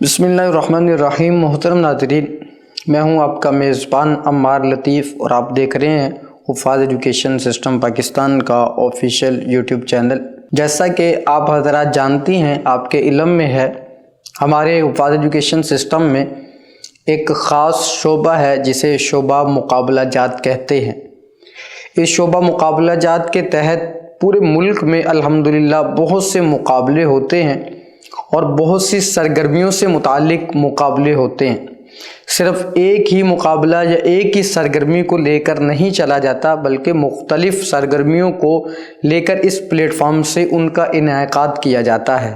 بسم اللہ الرحمن الرحیم۔ محترم ناظرین، میں ہوں آپ کا میزبان عمار لطیف اور آپ دیکھ رہے ہیں حفاظ ایجوکیشن سسٹم پاکستان کا آفیشیل یوٹیوب چینل۔ جیسا کہ آپ حضرات جانتی ہیں، آپ کے علم میں ہے، ہمارے حفاظ ایجوکیشن سسٹم میں ایک خاص شعبہ ہے جسے شعبہ مقابلہ جات کہتے ہیں۔ اس شعبہ مقابلہ جات کے تحت پورے ملک میں الحمدللہ بہت سے مقابلے ہوتے ہیں اور بہت سی سرگرمیوں سے متعلق مقابلے ہوتے ہیں۔ صرف ایک ہی مقابلہ یا ایک ہی سرگرمی کو لے کر نہیں چلا جاتا، بلکہ مختلف سرگرمیوں کو لے کر اس پلیٹ فارم سے ان کا انعقاد کیا جاتا ہے۔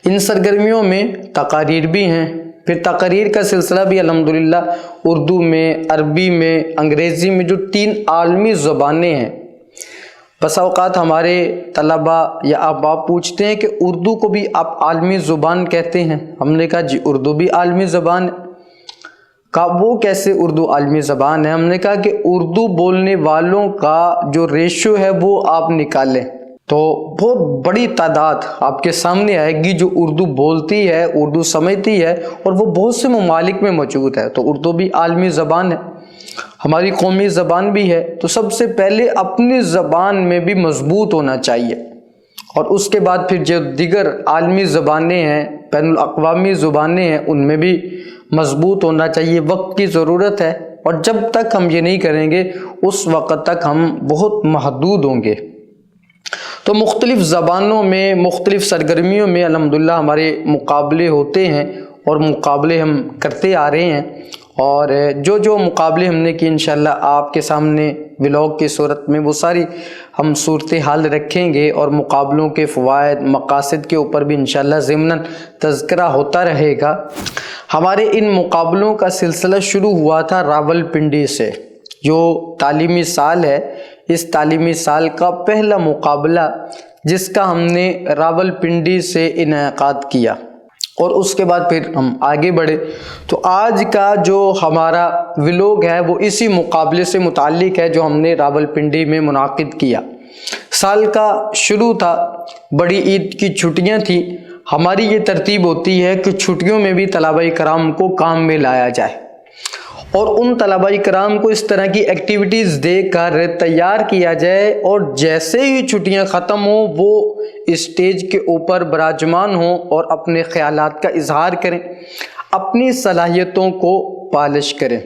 ان سرگرمیوں میں تقاریر بھی ہیں، پھر تقاریر کا سلسلہ بھی الحمدللہ اردو میں، عربی میں، انگریزی میں، جو 3 عالمی زبانیں ہیں۔ بس اوقات ہمارے طلباء یا احباب پوچھتے ہیں کہ اردو کو بھی آپ عالمی زبان کہتے ہیں؟ ہم نے کہا جی اردو بھی عالمی زبان ہے۔ کہا وہ کیسے اردو عالمی زبان ہے؟ ہم نے کہا کہ اردو بولنے والوں کا جو ریشو ہے وہ آپ نکالیں تو بہت بڑی تعداد آپ کے سامنے آئے گی جو اردو بولتی ہے، اردو سمجھتی ہے، اور وہ بہت سے ممالک میں موجود ہے۔ تو اردو بھی عالمی زبان ہے، ہماری قومی زبان بھی ہے۔ تو سب سے پہلے اپنی زبان میں بھی مضبوط ہونا چاہیے، اور اس کے بعد پھر جو دیگر عالمی زبانیں ہیں، بین الاقوامی زبانیں ہیں، ان میں بھی مضبوط ہونا چاہیے۔ وقت کی ضرورت ہے، اور جب تک ہم یہ نہیں کریں گے اس وقت تک ہم بہت محدود ہوں گے۔ تو مختلف زبانوں میں، مختلف سرگرمیوں میں الحمدللہ ہمارے مقابلے ہوتے ہیں، اور مقابلے ہم کرتے آ رہے ہیں، اور جو مقابلے ہم نے کی انشاءاللہ آپ کے سامنے ولاگ کی صورت میں وہ ساری ہم صورتحال رکھیں گے، اور مقابلوں کے فوائد، مقاصد کے اوپر بھی انشاءاللہ ضمناً تذکرہ ہوتا رہے گا۔ ہمارے ان مقابلوں کا سلسلہ شروع ہوا تھا راولپنڈی سے۔ جو تعلیمی سال ہے، اس تعلیمی سال کا پہلا مقابلہ جس کا ہم نے راولپنڈی سے انعقاد کیا، اور اس کے بعد پھر ہم آگے بڑھے۔ تو آج کا جو ہمارا ولاگ ہے وہ اسی مقابلے سے متعلق ہے جو ہم نے راولپنڈی میں منعقد کیا۔ سال کا شروع تھا، بڑی عید کی چھٹیاں تھیں۔ ہماری یہ ترتیب ہوتی ہے کہ چھٹیوں میں بھی طلباء کرام کو کام میں لایا جائے، اور ان طلباء کرام کو اس طرح کی ایکٹیویٹیز دے کر تیار کیا جائے، اور جیسے ہی چھٹیاں ختم ہوں وہ اسٹیج کے اوپر براجمان ہوں اور اپنے خیالات کا اظہار کریں، اپنی صلاحیتوں کو پالش کریں۔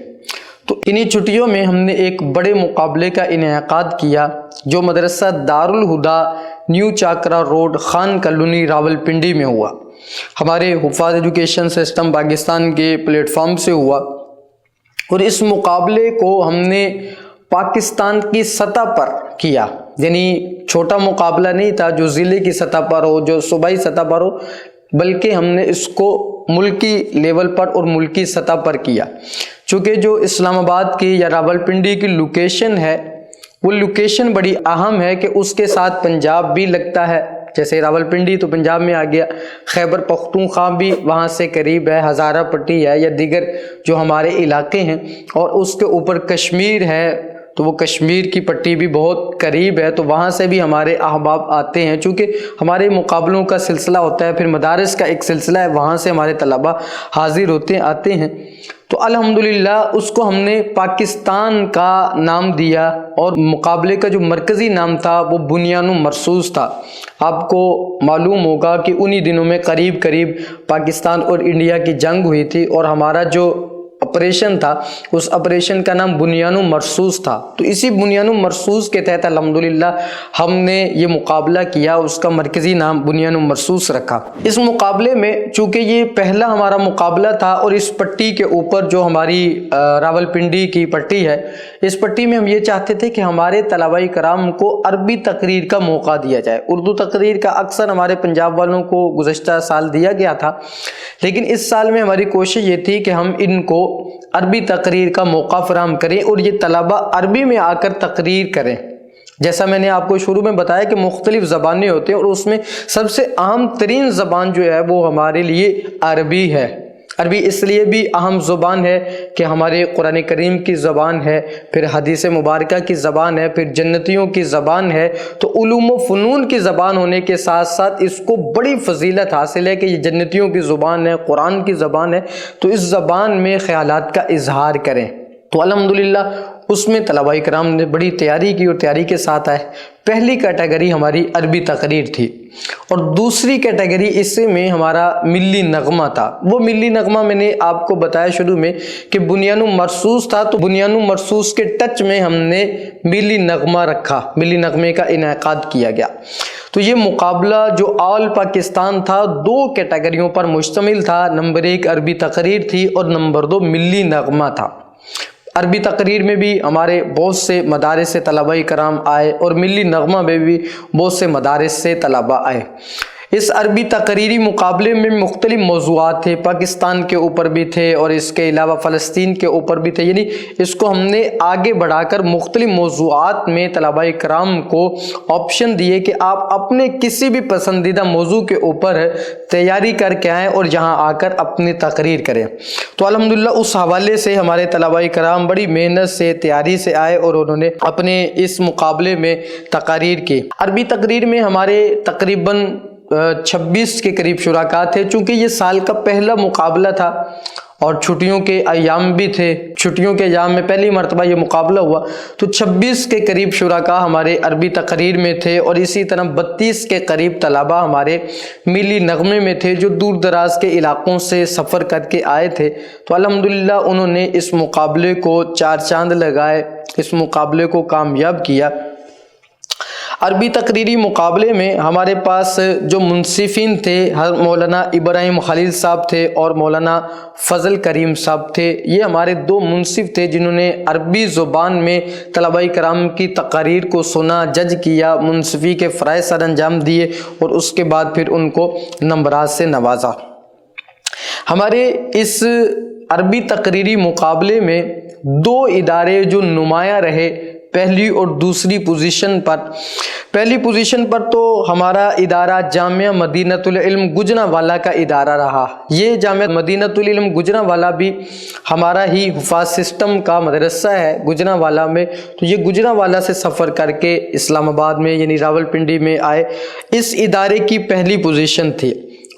تو انہی چھٹیوں میں ہم نے ایک بڑے مقابلے کا انعقاد کیا جو مدرسہ Darul Huda, new Chakra road, Khan colony, Rawalpindi میں ہوا۔ ہمارے حفاظ ایجوکیشن سسٹم پاکستان کے پلیٹ فارم سے ہوا، اور اس مقابلے کو ہم نے پاکستان کی سطح پر کیا، یعنی چھوٹا مقابلہ نہیں تھا جو ضلع کی سطح پر ہو، جو صوبائی سطح پر ہو، بلکہ ہم نے اس کو ملکی لیول پر اور ملکی سطح پر کیا۔ چونکہ جو اسلام آباد کی یا راولپنڈی کی لوکیشن ہے، وہ لوکیشن بڑی اہم ہے کہ اس کے ساتھ پنجاب بھی لگتا ہے، جیسے راولپنڈی تو پنجاب میں آ گیا، خیبر پختونخوا بھی وہاں سے قریب ہے، ہزارہ پٹی ہے، یا دیگر جو ہمارے علاقے ہیں، اور اس کے اوپر کشمیر ہے تو وہ کشمیر کی پٹی بھی بہت قریب ہے، تو وہاں سے بھی ہمارے احباب آتے ہیں۔ چونکہ ہمارے مقابلوں کا سلسلہ ہوتا ہے، پھر مدارس کا ایک سلسلہ ہے، وہاں سے ہمارے طلباء حاضر ہوتے آتے ہیں۔ تو الحمدللہ اس کو ہم نے پاکستان کا نام دیا، اور مقابلے کا جو مرکزی نام تھا وہ بنیان مرصوص تھا۔ آپ کو معلوم ہوگا کہ انہی دنوں میں قریب پاکستان اور انڈیا کی جنگ ہوئی تھی، اور ہمارا جو آپریشن تھا اس آپریشن کا نام بنیان مرصوص تھا۔ تو اسی بنیان مرصوص کے تحت الحمدللہ ہم نے یہ مقابلہ کیا، اس کا مرکزی نام بنیان مرصوص رکھا۔ اس مقابلے میں چونکہ یہ پہلا ہمارا مقابلہ تھا، اور اس پٹی کے اوپر جو ہماری راولپنڈی کی پٹی ہے، اس پٹی میں ہم یہ چاہتے تھے کہ ہمارے طلباء کرام کو عربی تقریر کا موقع دیا جائے۔ اردو تقریر کا اکثر ہمارے پنجاب والوں کو گزشتہ سال دیا گیا تھا، لیکن اس سال میں ہماری کوشش یہ تھی کہ ہم ان کو عربی تقریر کا موقع فراہم کریں، اور یہ طلباء عربی میں آ کر تقریر کریں۔ جیسا میں نے آپ کو شروع میں بتایا کہ مختلف زبانیں ہوتے ہیں، اور اس میں سب سے اہم ترین زبان جو ہے وہ ہمارے لیے عربی ہے۔ عربی اس لیے بھی اہم زبان ہے کہ ہمارے قرآن کریم کی زبان ہے، پھر حدیث مبارکہ کی زبان ہے، پھر جنتیوں کی زبان ہے، تو علوم و فنون کی زبان ہونے کے ساتھ ساتھ اس کو بڑی فضیلت حاصل ہے کہ یہ جنتیوں کی زبان ہے، قرآن کی زبان ہے، تو اس زبان میں خیالات کا اظہار کریں۔ تو الحمدللہ اس میں طلباء کرام نے بڑی تیاری کی اور تیاری کے ساتھ آئے۔ پہلی کیٹیگری ہماری عربی تقریر تھی، اور دوسری کیٹیگری اس میں ہمارا ملی نغمہ تھا۔ وہ ملی نغمہ میں نے آپ کو بتایا شروع میں کہ بنیان مرصوص تھا، تو بنیان مرصوص کے ٹچ میں ہم نے ملی نغمہ رکھا، ملی نغمے کا انعقاد کیا گیا۔ تو یہ مقابلہ جو آل پاکستان تھا 2 کیٹیگریوں پر مشتمل تھا، نمبر 1 عربی تقریر تھی اور نمبر 2 ملی نغمہ تھا۔ عربی تقریر میں بھی ہمارے بہت سے مدارس سے طلباء کرام آئے اور ملی نغمہ میں بھی بہت سے مدارس سے طلباء آئے۔ اس عربی تقریری مقابلے میں مختلف موضوعات تھے، پاکستان کے اوپر بھی تھے اور اس کے علاوہ فلسطین کے اوپر بھی تھے، یعنی اس کو ہم نے آگے بڑھا کر مختلف موضوعات میں طلباء کرام کو آپشن دیے کہ آپ اپنے کسی بھی پسندیدہ موضوع کے اوپر تیاری کر کے آئیں اور یہاں آ کر اپنی تقریر کریں۔ تو الحمدللہ اس حوالے سے ہمارے طلباء کرام بڑی محنت سے تیاری سے آئے اور انہوں نے اپنے اس مقابلے میں تقاریر کی۔ عربی تقریر میں ہمارے تقریباً 26 کے قریب شرکاء تھے، چونکہ یہ سال کا پہلا مقابلہ تھا اور چھٹیوں کے ایام بھی تھے، چھٹیوں کے ایام میں پہلی مرتبہ یہ مقابلہ ہوا، تو 26 کے قریب شرکاء ہمارے عربی تقریر میں تھے، اور اسی طرح 32 کے قریب طلباء ہمارے ملی نغمے میں تھے جو دور دراز کے علاقوں سے سفر کر کے آئے تھے۔ تو الحمدللہ انہوں نے اس مقابلے کو 4 چاند لگائے، اس مقابلے کو کامیاب کیا۔ عربی تقریری مقابلے میں ہمارے پاس جو منصفین تھے، مولانا ابراہیم خلیل صاحب تھے اور مولانا فضل کریم صاحب تھے۔ یہ ہمارے 2 منصف تھے جنہوں نے عربی زبان میں طلباء کرام کی تقاریر کو سنا، جج کیا، منصفی کے فرائض سر انجام دیے اور اس کے بعد پھر ان کو نمبرات سے نوازا۔ ہمارے اس عربی تقریری مقابلے میں 2 ادارے جو نمایاں رہے پہلی اور دوسری پوزیشن پر۔ پہلی پوزیشن پر تو ہمارا ادارہ جامعہ مدینۃ العلم گوجرانوالہ کا ادارہ رہا۔ یہ جامعہ مدینۃ العلم گوجرانوالہ بھی ہمارا ہی حفاظ سسٹم کا مدرسہ ہے گوجرانوالہ میں، تو یہ گوجرانوالہ سے سفر کر کے اسلام آباد میں یعنی راولپنڈی میں آئے۔ اس ادارے کی پہلی پوزیشن تھی،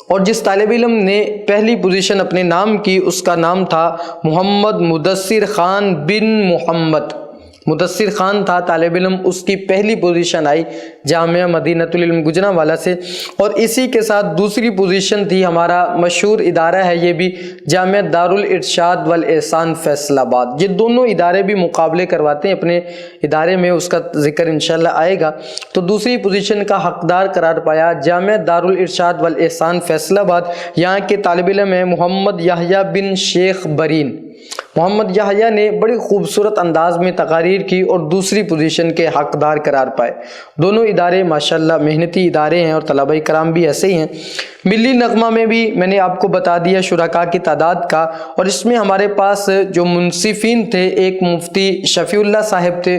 اور جس طالب علم نے پہلی پوزیشن اپنے نام کی اس کا نام تھا محمد مدثر خان بن محمد۔ مدثر خان تھا طالب علم، اس کی پہلی پوزیشن آئی جامعہ مدینۃ العلم گوجرانوالہ سے۔ اور اسی کے ساتھ دوسری پوزیشن تھی، ہمارا مشہور ادارہ ہے یہ بھی، جامعہ دارالارشاد والاحسان فیصل آباد۔ یہ دونوں ادارے بھی مقابلے کرواتے ہیں اپنے ادارے میں، اس کا ذکر انشاءاللہ آئے گا۔ تو دوسری پوزیشن کا حقدار قرار پایا جامعہ دارالارشاد والاحسان فیصل آباد۔ یہاں کے طالب علم ہیں محمد یحییٰ بن شیخ برین۔ محمد یحییٰ نے بڑی خوبصورت انداز میں تقاریر کی اور دوسری پوزیشن کے حقدار قرار پائے۔ دونوں ادارے ماشاءاللہ محنتی ادارے ہیں اور طلباء کرام بھی ایسے ہی ہیں۔ ملی نغمہ میں بھی میں نے آپ کو بتا دیا شرکاء کی تعداد کا، اور اس میں ہمارے پاس جو منصفین تھے، ایک مفتی شفیع اللہ صاحب تھے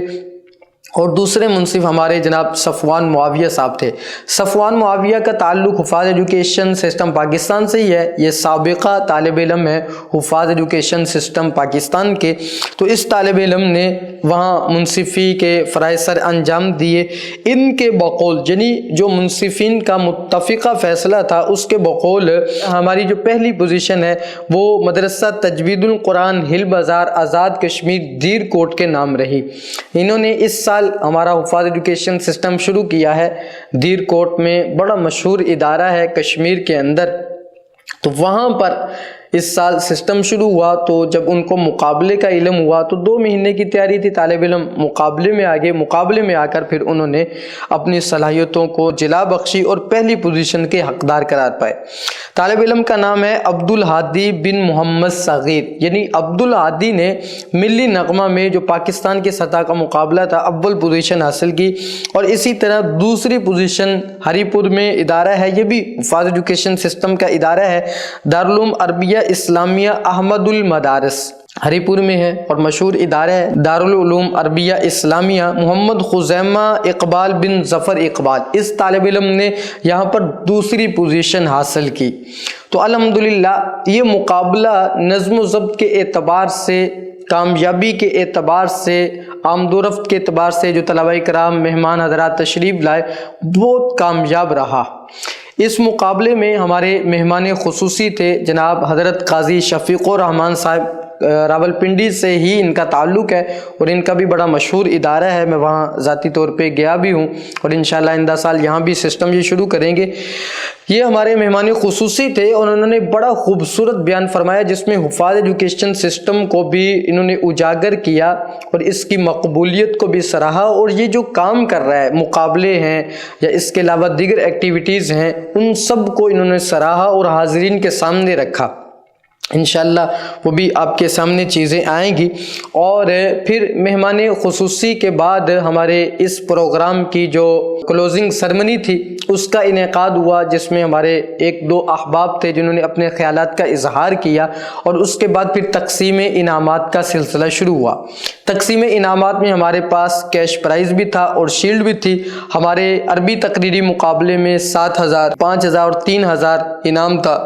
اور دوسرے منصف ہمارے جناب صفوان معاویہ صاحب تھے۔ صفوان معاویہ کا تعلق حفاظ ایجوکیشن سسٹم پاکستان سے ہی ہے، یہ سابقہ طالب علم ہے حفاظ ایجوکیشن سسٹم پاکستان کے۔ تو اس طالب علم نے وہاں منصفی کے فرائض سر انجام دیے۔ ان کے بقول یعنی جو منصفین کا متفقہ فیصلہ تھا، اس کے بقول ہماری جو پہلی پوزیشن ہے وہ مدرسہ تجوید القرآن ہل بازار آزاد کشمیر دیر کوٹ کے نام رہی۔ انہوں نے اس سال ہمارا حفاظ ایجوکیشن سسٹم شروع کیا ہے دیر کوٹ میں، بڑا مشہور ادارہ ہے کشمیر کے اندر۔ تو وہاں پر اس سال سسٹم شروع ہوا، تو جب ان کو مقابلے کا علم ہوا تو 2 مہینے کی تیاری تھی، طالب علم مقابلے میں آ گئے۔ مقابلے میں آ کر پھر انہوں نے اپنی صلاحیتوں کو جلا بخشی اور پہلی پوزیشن کے حقدار قرار پائے۔ طالب علم کا نام ہے عبدالہادی بن محمد صغیر، یعنی عبدالہادی نے ملی نغمہ میں جو پاکستان کی سطح کا مقابلہ تھا اول پوزیشن حاصل کی، اور اسی طرح دوسری پوزیشن ہری پور میں ادارہ ہے، یہ بھی حفاظ ایجوکیشن سسٹم کا ادارہ ہے، دارالعلوم عربیہ اسلامیہ احمد المدارس ہری پور میں ہے، اور مشہور ادارہ ہے دارالعلوم عربیہ اسلامیہ محمد خزیمہ اقبال بن ظفر اقبال۔ اس طالب علم نے یہاں پر دوسری پوزیشن حاصل کی۔ تو الحمدللہ یہ مقابلہ نظم و ضبط کے اعتبار سے، کامیابی کے اعتبار سے، آمد و رفت کے اعتبار سے جو طلباء کرام مہمان حضرات تشریف لائے بہت کامیاب رہا۔ اس مقابلے میں ہمارے مہمان خصوصی تھے جناب حضرت قاضی شفیق الرحمان صاحب، راولپنڈی سے ہی ان کا تعلق ہے، اور ان کا بھی بڑا مشہور ادارہ ہے، میں وہاں ذاتی طور پہ گیا بھی ہوں، اور انشاءاللہ آئندہ سال یہاں بھی سسٹم یہ شروع کریں گے۔ یہ ہمارے مہمان خصوصی تھے اور انہوں نے بڑا خوبصورت بیان فرمایا جس میں حفاظ ایجوکیشن سسٹم کو بھی انہوں نے اجاگر کیا اور اس کی مقبولیت کو بھی سراہا، اور یہ جو کام کر رہا ہے، مقابلے ہیں یا اس کے علاوہ دیگر ایکٹیویٹیز ہیں، ان سب کو انہوں نے سراہا اور حاضرین کے سامنے رکھا۔ انشاءاللہ وہ بھی آپ کے سامنے چیزیں آئیں گی۔ اور پھر مہمان خصوصی کے بعد ہمارے اس پروگرام کی جو کلوزنگ سرمنی تھی اس کا انعقاد ہوا، جس میں ہمارے ایک دو احباب تھے جنہوں نے اپنے خیالات کا اظہار کیا، اور اس کے بعد پھر تقسیم انعامات کا سلسلہ شروع ہوا۔ تقسیم انعامات میں ہمارے پاس کیش پرائز بھی تھا اور شیلڈ بھی تھی۔ ہمارے عربی تقریری مقابلے میں 7,000، 5,000 اور 3,000 انعام تھا۔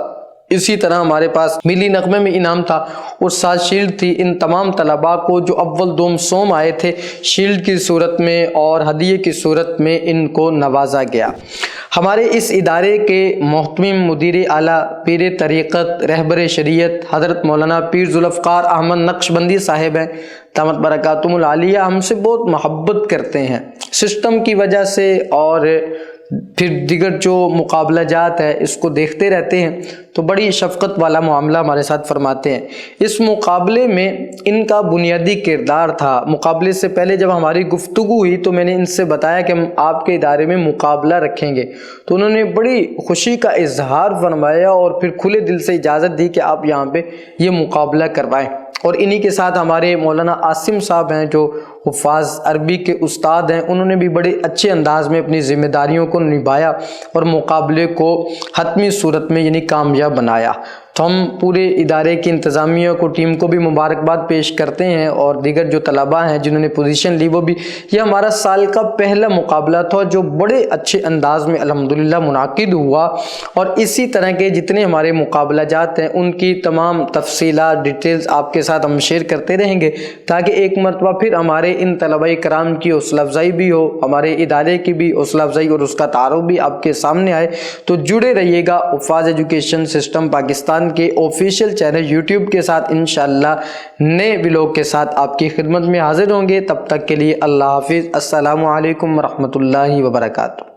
اسی طرح ہمارے پاس ملی نغمے میں انعام تھا اور 7 شیلڈ تھی۔ ان تمام طلباء کو جو اول دوم سوم آئے تھے شیلڈ کی صورت میں اور ہدیے کی صورت میں ان کو نوازا گیا۔ ہمارے اس ادارے کے محتمم مدیر اعلیٰ پیر طریقت رہبر شریعت حضرت مولانا پیر ذوالفقار احمد نقشبندی صاحب ہیں، دامت برکاتہم العالیہ، ہم سے بہت محبت کرتے ہیں سسٹم کی وجہ سے، اور پھر دیگر جو مقابلہ جات ہے اس کو دیکھتے رہتے ہیں، تو بڑی شفقت والا معاملہ ہمارے ساتھ فرماتے ہیں۔ اس مقابلے میں ان کا بنیادی کردار تھا۔ مقابلے سے پہلے جب ہماری گفتگو ہوئی تو میں نے ان سے بتایا کہ ہم آپ کے ادارے میں مقابلہ رکھیں گے، تو انہوں نے بڑی خوشی کا اظہار فرمایا اور پھر کھلے دل سے اجازت دی کہ آپ یہاں پہ یہ مقابلہ کروائیں۔ اور انہی کے ساتھ ہمارے مولانا عاصم صاحب ہیں جو حفاظ عربی کے استاد ہیں، انہوں نے بھی بڑے اچھے انداز میں اپنی ذمہ داریوں کو نبھایا اور مقابلے کو حتمی صورت میں یعنی کامیاب بنایا۔ تو ہم پورے ادارے کی انتظامیہ کو، ٹیم کو بھی مبارکباد پیش کرتے ہیں، اور دیگر جو طلباء ہیں جنہوں نے پوزیشن لی وہ بھی۔ یہ ہمارا سال کا پہلا مقابلہ تھا جو بڑے اچھے انداز میں الحمدللہ منعقد ہوا، اور اسی طرح کے جتنے ہمارے مقابلہ جات ہیں ان کی تمام تفصیلات، ڈیٹیلز آپ کے ساتھ ہم شیئر کرتے رہیں گے، تاکہ ایک مرتبہ پھر ہمارے ان طلباء کرام کی حوصلہ افزائی بھی ہو، ہمارے ادارے کی بھی حوصلہ افزائی اور اس کا تعارف بھی آپ کے سامنے آئے۔ تو جڑے رہیے گا حفاظ ایجوکیشن سسٹم پاکستان کے آفیشیل چینل یوٹیوب کے ساتھ۔ انشاءاللہ نئے ولاگ کے ساتھ آپ کی خدمت میں حاضر ہوں گے۔ تب تک کے لیے اللہ حافظ۔ السلام علیکم ورحمۃ اللہ وبرکاتہ۔